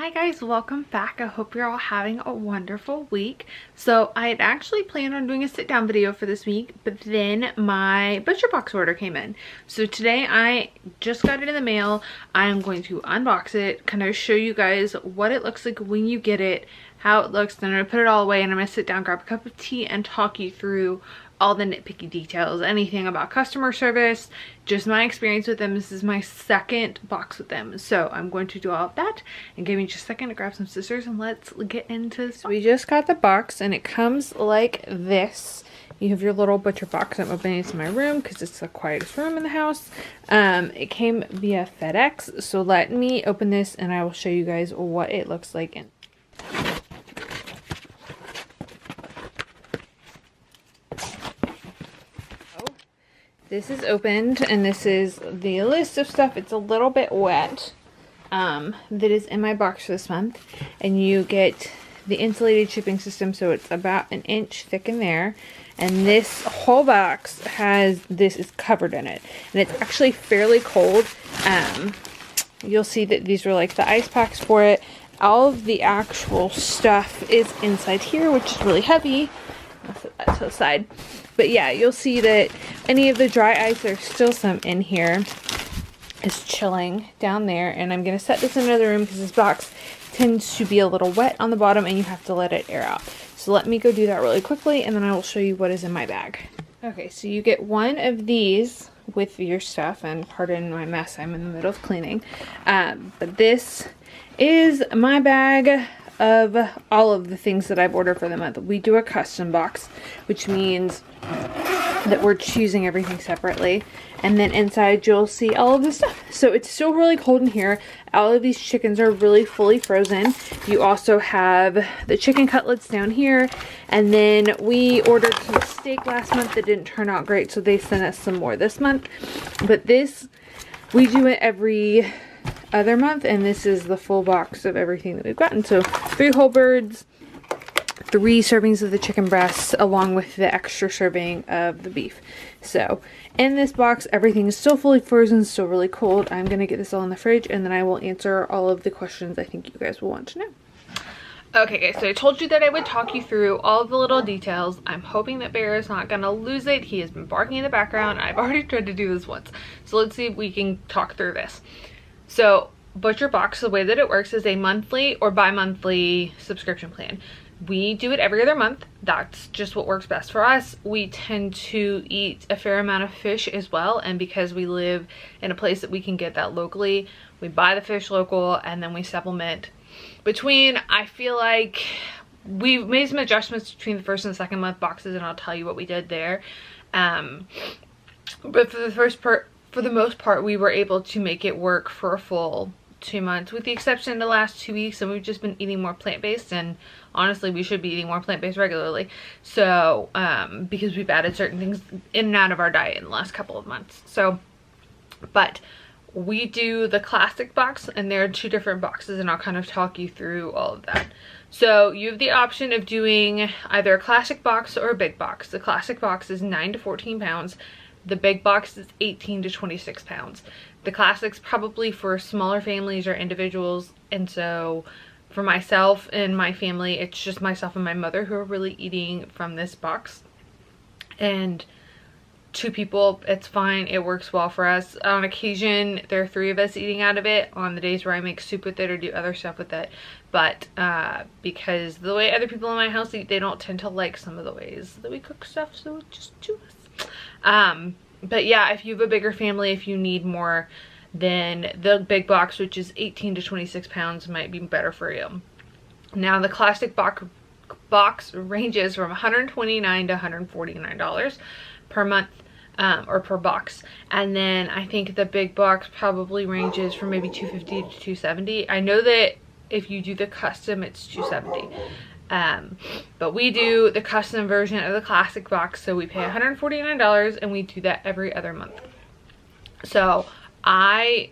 Hi guys, welcome back. I hope you're all having a wonderful week. So I had actually planned on doing a sit down video for this week, but then my ButcherBox order came in. So today I just got it in the mail. I'm going to unbox it, kind of show you guys what it looks like when you get it, how it looks, then I'm gonna put it all away and I'm gonna sit down, grab a cup of tea and talk you through all the nitpicky details, anything about customer service, just my experience with them. This is my second box with them, so I'm going to do all of that. And give me just a second to grab some scissors and let's get into this. So we just got the box and it comes like this. You have your little butcher box. I'm opening it to my room because it's the quietest room in the house. It came via FedEx, so let me open this and I will show you guys what it looks like in. This is opened and this is the list of stuff. It's a little bit wet that is in my box for this month, and you get the insulated shipping system, so it's about an inch thick in there, and this whole box has this is covered in it, and it's actually fairly cold. You'll see that these are like the ice packs for it. All of the actual stuff is inside here, which is really heavy. I'll set that to the side. But yeah, you'll see that any of the dry ice, there's still some in here, is chilling down there. And I'm going to set this in another room because this box tends to be a little wet on the bottom and you have to let it air out. So let me go do that really quickly and then I will show you what is in my bag. Okay, so you get one of these with your stuff, and pardon my mess, I'm in the middle of cleaning. But this is my bag of all of the things that I've ordered for the month. We do a custom box, which means that we're choosing everything separately, and then inside you'll see all of this stuff. So it's still really cold in here. All of these chickens are really fully frozen. You also have the chicken cutlets down here, and then we ordered some steak last month that didn't turn out great, so they sent us some more this month. But this, we do it every other month, and this is the full box of everything that we've gotten. So 3 whole birds, 3 servings of the chicken breasts, along with the extra serving of the beef. So in this box, everything is still fully frozen, still really cold. I'm gonna get this all in the fridge and then I will answer all of the questions I think you guys will want to know. Okay guys, so I told you that I would talk you through all of the little details. I'm hoping that Bear is not gonna lose it. He has been barking in the background. I've already tried to do this once, so let's see if we can talk through this. So ButcherBox, the way that it works is a monthly or bi-monthly subscription plan. We do it every other month. That's just what works best for us. We tend to eat a fair amount of fish as well, and because we live in a place that we can get that locally, we buy the fish local and then we supplement between. I feel like we've made some adjustments between the first and second month boxes, and I'll tell you what we did there. But for the most part, we were able to make it work for a full 2 months, with the exception of the last 2 weeks, and we've just been eating more plant-based, and honestly we should be eating more plant-based regularly. So because we've added certain things in and out of our diet in the last couple of months. So but we do the classic box, and there are 2 different boxes, and I'll kind of talk you through all of that. So you have the option of doing either a classic box or a big box. The classic box is 9 to 14 pounds. The big box is 18 to 26 pounds. The classic's probably for smaller families or individuals, and so for myself and my family, it's just myself and my mother who are really eating from this box. And 2 people, it's fine. It works well for us. On occasion, there are 3 of us eating out of it on the days where I make soup with it or do other stuff with it. But because the way other people in my house eat, they don't tend to like some of the ways that we cook stuff, so it's just 2 of us. But yeah, if you have a bigger family, if you need more, then the big box, which is 18 to 26 pounds, might be better for you. Now the classic box ranges from $129 to $149 per month, or per box, and then I think the big box probably ranges from maybe $250 to $270. I know that if you do the custom, it's $270. But we do the custom version of the classic box, so we pay $149 and we do that every other month. So I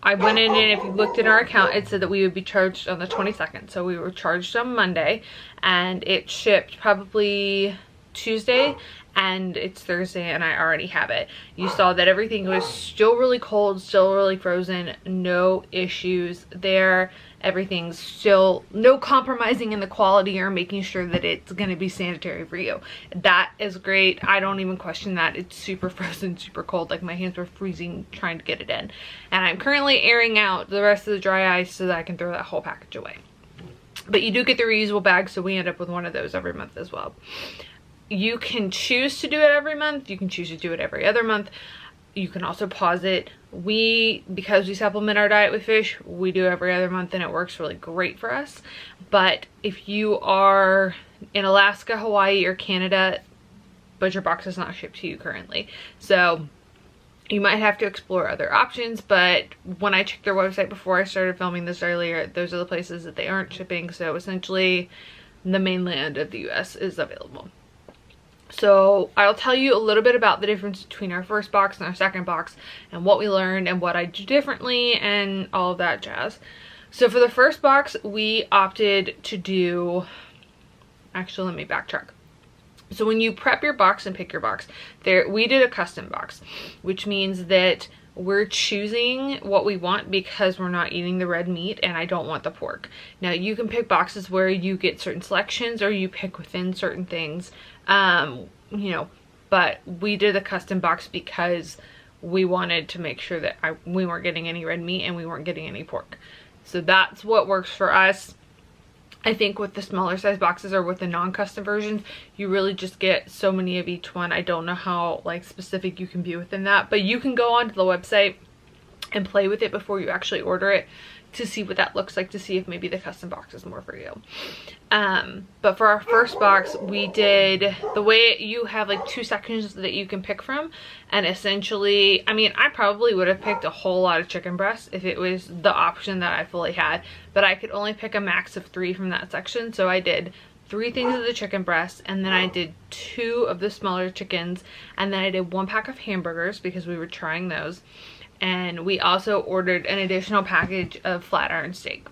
went in, and if you looked in our account, it said that we would be charged on the 22nd. So we were charged on Monday, and it shipped probably Tuesday, and it's Thursday and I already have it. You saw that everything was still really cold, still really frozen, no issues there. Everything's still, no compromising in the quality or making sure that it's going to be sanitary for you. That is great. I don't even question that. It's super frozen, super cold. Like my hands were freezing trying to get it in. And I'm currently airing out the rest of the dry ice so that I can throw that whole package away. But you do get the reusable bag, so we end up with one of those every month as well. You can choose to do it every month. You can choose to do it every other month. You can also pause it. Because we supplement our diet with fish, we do every other month and it works really great for us. But if you are in Alaska, Hawaii, or Canada, ButcherBox is not shipped to you currently. So you might have to explore other options, but when I checked their website before I started filming this earlier, those are the places that they aren't shipping. So essentially the mainland of the US is available. So I'll tell you a little bit about the difference between our first box and our second box and what we learned and what I do differently and all of that jazz. So for the first box, we opted to do, actually let me backtrack. So when you prep your box and pick your box, we did a custom box, which means that we're choosing what we want because we're not eating the red meat and I don't want the pork. Now you can pick boxes where you get certain selections or you pick within certain things, you know, but we did a custom box because we wanted to make sure that we weren't getting any red meat and we weren't getting any pork. So that's what works for us. I think with the smaller size boxes or with the non-custom versions, you really just get so many of each one. I don't know how like specific you can be within that, but you can go onto the website and play with it before you actually order it to see what that looks like, to see if maybe the custom box is more for you. But for our first box, we did the way you have like 2 sections that you can pick from, and essentially, I mean, I probably would have picked a whole lot of chicken breasts if it was the option that I fully had, but I could only pick a max of 3 from that section. So I did 3 things of the chicken breast, and then I did 2 of the smaller chickens, and then I did 1 pack of hamburgers because we were trying those. And we also ordered an additional package of flat iron steak.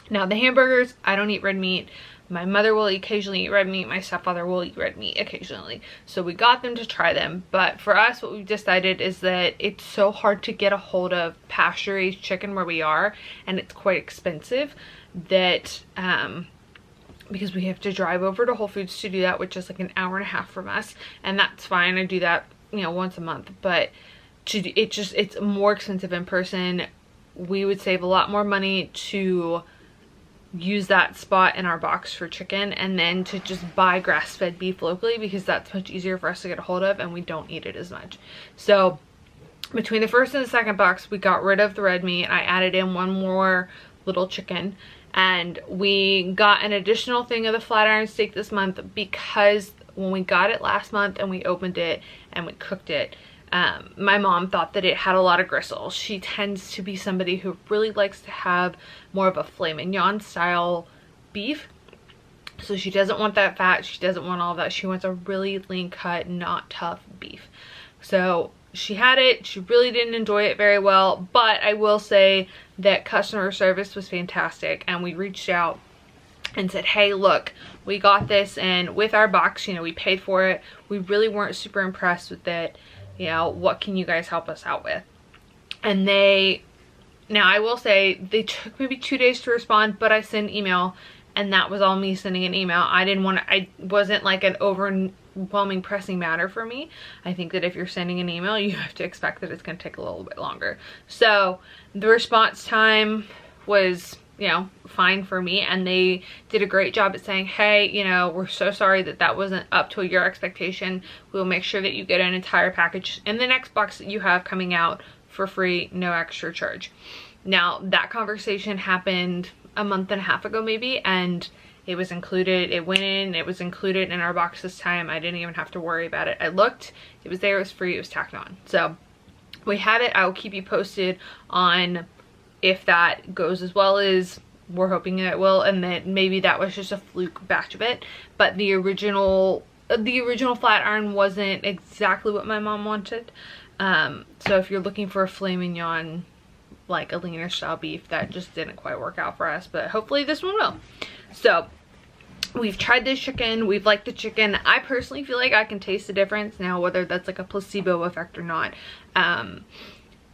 Now the hamburgers, I don't eat red meat. My mother will occasionally eat red meat. My stepfather will eat red meat occasionally. So we got them to try them. But for us, what we've decided is that it's so hard to get a hold of pasture-raised chicken where we are, and it's quite expensive, that because we have to drive over to Whole Foods to do that, which is like an hour and a half from us. And that's fine. I do that, you know, once a month. But it's more expensive in person. We would save a lot more money to use that spot in our box for chicken and then to just buy grass-fed beef locally, because that's much easier for us to get a hold of and we don't eat it as much. So between the first and the second box, we got rid of the red meat. I added in 1 more little chicken, and we got an additional thing of the flat iron steak this month because when we got it last month and we opened it and we cooked it, my mom thought that it had a lot of gristle. She tends to be somebody who really likes to have more of a filet mignon style beef. So she doesn't want that fat. She doesn't want all that. She wants a really lean cut, not tough beef. So she had it. She really didn't enjoy it very well. But I will say that customer service was fantastic. And we reached out and said, hey, look, we got this. And with our box, you know, we paid for it. We really weren't super impressed with it. You know, what can you guys help us out with? And now I will say they took maybe 2 days to respond, but I sent an email, and that was all me sending an email. I wasn't like an overwhelming pressing matter for me. I think that if you're sending an email, you have to expect that it's going to take a little bit longer. So the response time was, you know, fine for me, and they did a great job at saying, hey, you know, we're so sorry that that wasn't up to your expectation. We'll make sure that you get an entire package in the next box that you have coming out for free, no extra charge. Now that conversation happened a month and a half ago maybe, and it was included. It went in, it was included in our box this time. I didn't even have to worry about it. I looked, it was there, it was free, it was tacked on. So we have it. I will keep you posted on if that goes as well as we're hoping it will, and then maybe that was just a fluke batch of it. But the original flat iron wasn't exactly what my mom wanted. So if you're looking for a filet mignon, like a leaner style beef, that just didn't quite work out for us, but hopefully this one will. So we've tried this chicken, we've liked the chicken. I personally feel like I can taste the difference now, whether that's like a placebo effect or not.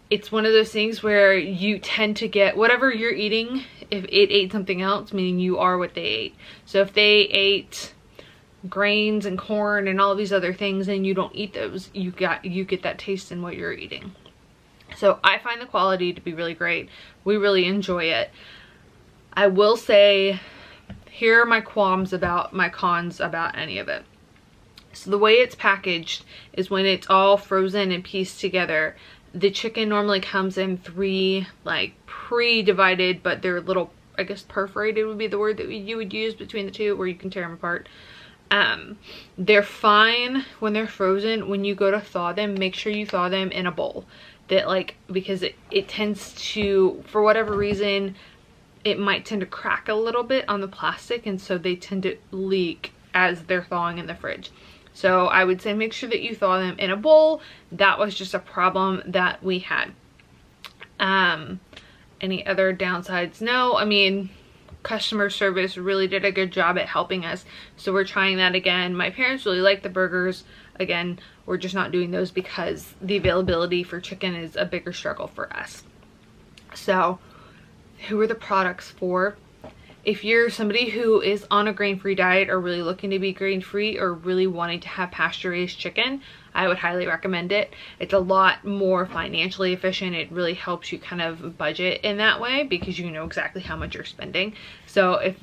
It's one of those things where you tend to get whatever you're eating, if it ate something else, meaning you are what they ate. So if they ate grains and corn and all these other things and you don't eat those, you get that taste in what you're eating. So I find the quality to be really great. We really enjoy it. I will say, here are my cons about any of it. So the way it's packaged is when it's all frozen and pieced together, the chicken normally comes in 3 like pre-divided, but they're little, I guess perforated would be the word that you would use between the two, where you can tear them apart. They're fine when they're frozen. When you go to thaw them, make sure you thaw them in a bowl. That like, because it tends to, for whatever reason, it might tend to crack a little bit on the plastic, and so they tend to leak as they're thawing in the fridge. So I would say make sure that you thaw them in a bowl. That was just a problem that we had. Any other downsides? No, I mean, customer service really did a good job at helping us, so we're trying that again. My parents really like the burgers. Again, we're just not doing those because the availability for chicken is a bigger struggle for us. So who are the products for? If you're somebody who is on a grain-free diet or really looking to be grain-free or really wanting to have pasture-raised chicken, I would highly recommend it. It's a lot more financially efficient. It really helps you kind of budget in that way because you know exactly how much you're spending. So if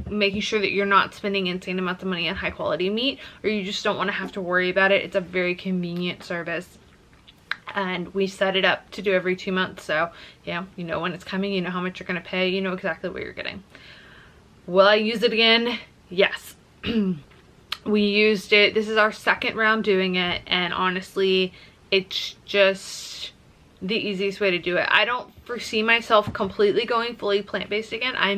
making sure that you're not spending insane amounts of money on high quality meat, or you just don't want to have to worry about it, it's a very convenient service. And we set it up to do every 2 months, so yeah, you know when it's coming, you know how much you're going to pay, you know exactly what you're getting. Will I use it again? Yes. We used it. This is our second round doing it, and honestly, it's just the easiest way to do it. I don't foresee myself completely going fully plant-based again. I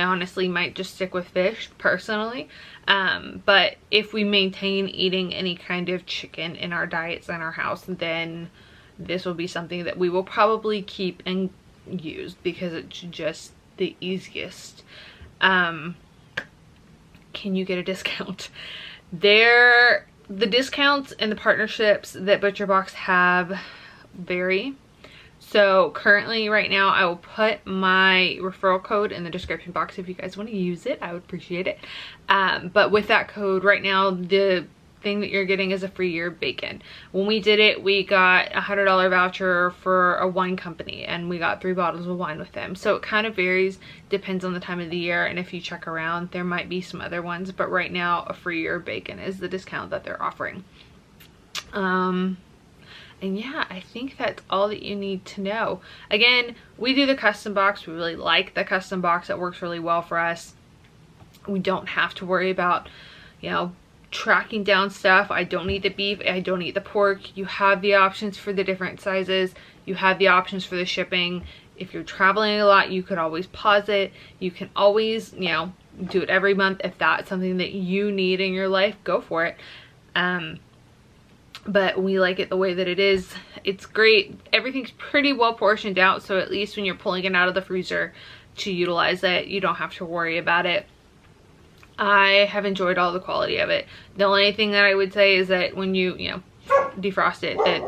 honestly might just stick with fish personally. But if we maintain eating any kind of chicken in our diets in our house, then this will be something that we will probably keep and use because it's just the easiest. Can you get a discount? The discounts and the partnerships that ButcherBox have vary. So currently right now I will put my referral code in the description box if you guys want to use it. I would appreciate it. But with that code right now, the thing that you're getting is a free year of bacon. When we did it, we got a $100 voucher for a wine company, and we got 3 bottles of wine with them. So it kind of varies, depends on the time of the year, and if you check around, there might be some other ones, but right now a free year of bacon is the discount that they're offering. And yeah, I think that's all that you need to know. Again, we do the custom box. We really like the custom box. It works really well for us. We don't have to worry about, you know, tracking down stuff. I don't eat the beef, I don't eat the pork. You have the options for the different sizes. You have the options for the shipping. If you're traveling a lot, you could always pause it. You can always, you know, do it every month. If that's something that you need in your life, go for it. But we like it the way that it is. It's great. Everything's pretty well portioned out, so at least when you're pulling it out of the freezer to utilize it, you don't have to worry about it. I have enjoyed all the quality of it. The only thing that I would say is that when you know, defrost it, that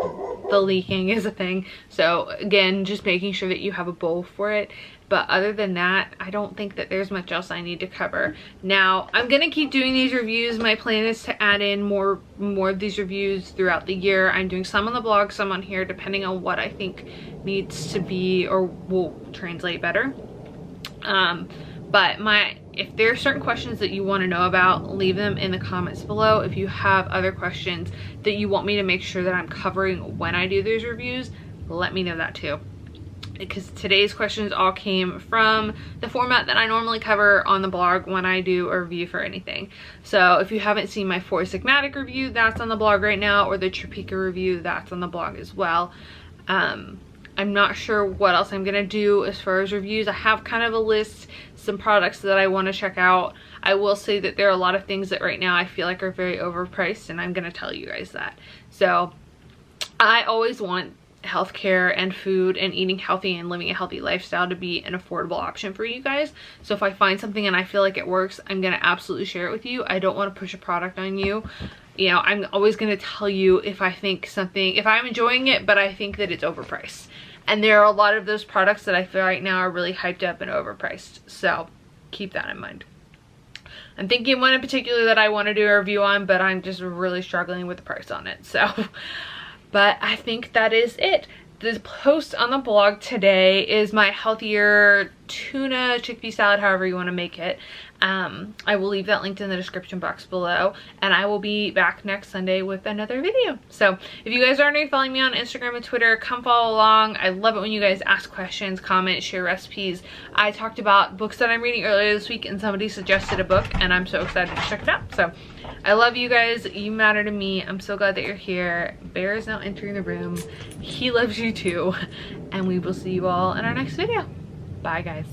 the leaking is a thing. So again, just making sure that you have a bowl for it. But other than that, I don't think that there's much else I need to cover. Now, I'm gonna keep doing these reviews. My plan is to add in more of these reviews throughout the year. I'm doing some on the blog, some on here, depending on what I think needs to be or will translate better. But if there are certain questions that you want to know about, leave them in the comments below. If you have other questions that you want me to make sure that I'm covering when I do these reviews, let me know that too. Because today's questions all came from the format that I normally cover on the blog when I do a review for anything. So if you haven't seen my Four Sigmatic review, that's on the blog right now, or the Topeka review, that's on the blog as well. I'm not sure what else I'm gonna do as far as reviews. I have kind of a list, some products that I want to check out. I will say that there are a lot of things that right now I feel like are very overpriced, and I'm gonna tell you guys that. So I always want healthcare and food and eating healthy and living a healthy lifestyle to be an affordable option for you guys. So if I find something and I feel like it works, I'm gonna absolutely share it with you. I don't want to push a product on you. You know, I'm always gonna tell you if I think something, if I'm enjoying it, but I think that it's overpriced. And there are a lot of those products that I feel right now are really hyped up and overpriced. So keep that in mind. I'm thinking one in particular that I want to do a review on, but I'm just really struggling with the price on it. So, but I think that is it. The post on the blog today is my healthier tuna chickpea salad, however you want to make it. I will leave that linked in the description box below, and I will be back next Sunday with another video. So if you guys aren't already following me on Instagram and Twitter, come follow along. I love it when you guys ask questions, comment, share recipes. I talked about books that I'm reading earlier this week, and somebody suggested a book, and I'm so excited to check it out. So I love you guys. You matter to me. I'm so glad that you're here. Bear is now entering the room. He loves you too. And we will see you all in our next video. Bye, guys.